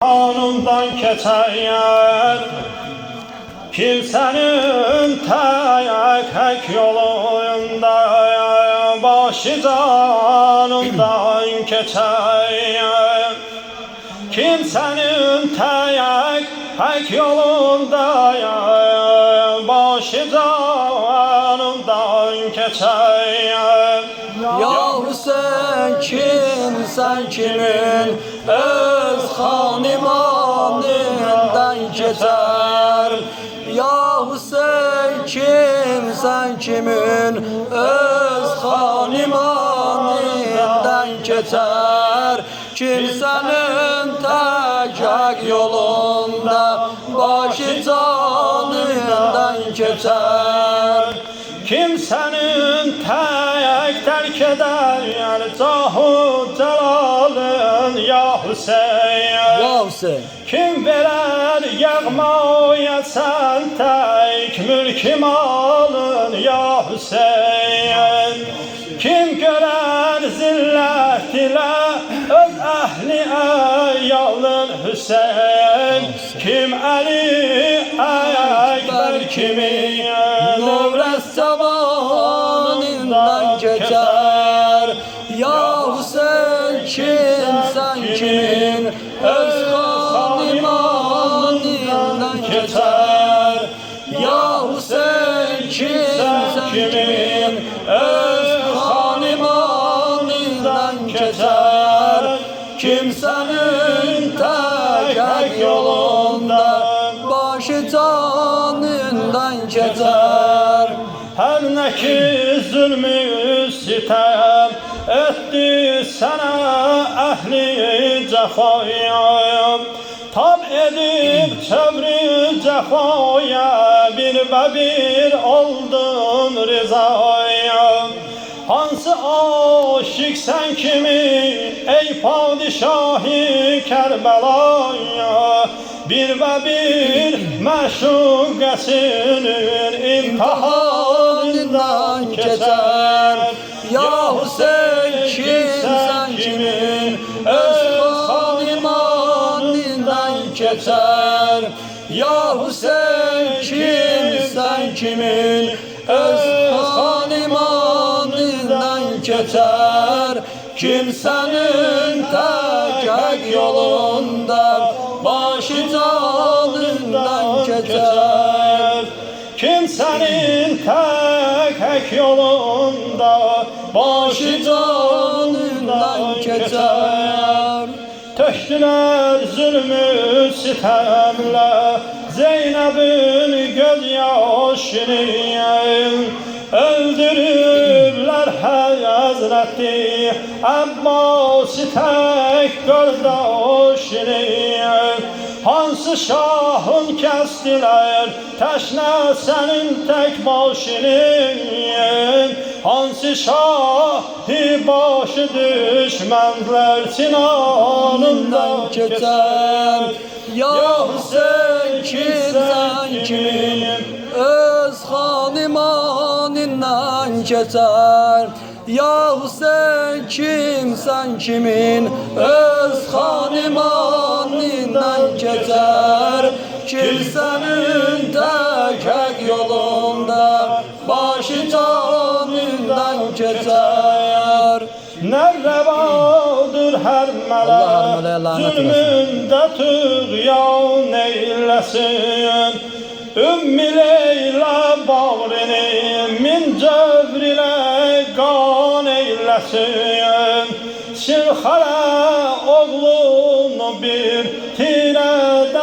Anından keçer kimsenin tek yolunda, başı canından keçer kimsenin tek yolunda, başı canından keçer. Yahu sen kimsen kimin öz hanimanından geçer? Yahu sen kimsen kimin öz hanimanından geçer? Kimsenin tek yolunda başı canından geçer. Kimsenin tek terk eder cahu celalın ya Hüseyin. Ya Hüseyin. Kim verer yağmaya sen tek mülk malın ya Hüseyin. Kim görer zillet ile öz ehli eyalın Hüseyin. Kim eli ekber kimi Novruz zamanından geçer. Ya Hüseyin kimsen kimin öz hanimanından geçer? Ya Hüseyin kimsen kimin öz hanimanından geçer? Kimsenin tek yolunda başı canından geçer. Her ne ki zulmü sitem etti sana ehli cefaya, tam edip çevri cefaya, bir ve bir oldun rızaya. Hansı aşık sen kimi ey padişahı Kerbela'ya, bir ve bir meşukkasının imtihanından geçer. Ya Hüseyin kimsen kimin öz hanimanından geçer? Ya Hüseyin kimsen kimin öz hanimanından geçer? Kimsenin tek yolunda başı canından geçer. Kimsenin tek yolunda başı canından geçer. Töktüler zulmü sitemle Zeynep'in gözyaşını, öldürürler Hazreti Abbas'ı tek kardeşini. Hansı şahın kestiler teşne senin tek başını, hansı şahı başı düşmanlar sinanından geçer. Ya Hüseyin kimsen kimin öz hanimanından geçer? Ya Hüseyin kimsen kimin öz hanimanından geçer? Kimsenin tek yolunda başı canından geçer. Ne revadır her melek zulmünde tüğyan eylesin. Ümmü Leyla bağrını min cevr ile kan eylesin. Şirxara oğlunu bir tirede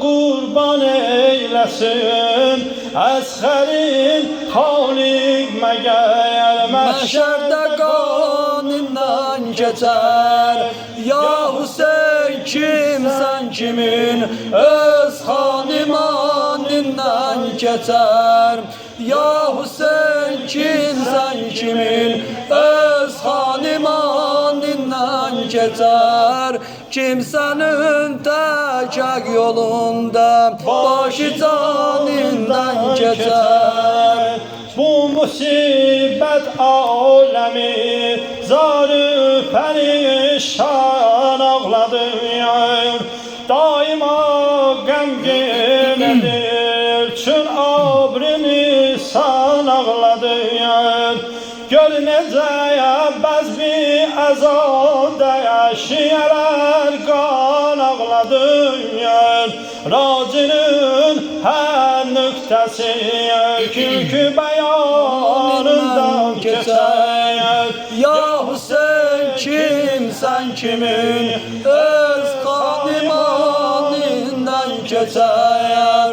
kurban eylesin. Esherin halik meğer Meşerde kanından geçer. Ya Hüseyin kimsen kimin öz hanimanından geçer? Ya Hüseyin kimsen kimin öz hanimanından geçer? Kimsenin tek yolunda başı canından geçer. bu musibet alemi zarı perişan ağladır. Daima gemgindir çün abrini san ağladır. Gör necəyə bəzmi əzada yaşayalar qan ağladır. Racinin hər nöqtəsi kürkü bəyanından keçər. Ya Hüseyin kimsən kimin öz xanimanından keçər.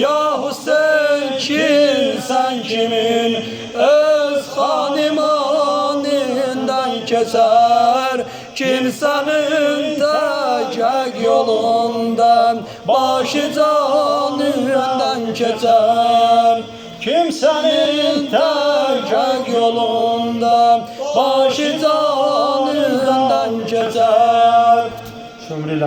Ya Hüseyin kimsən kimin öz xanimanından keçər. Kimsənin təcək yolundan başı canından keçər. Kimsenin Təcək yolundan başı canından keçər. Şümri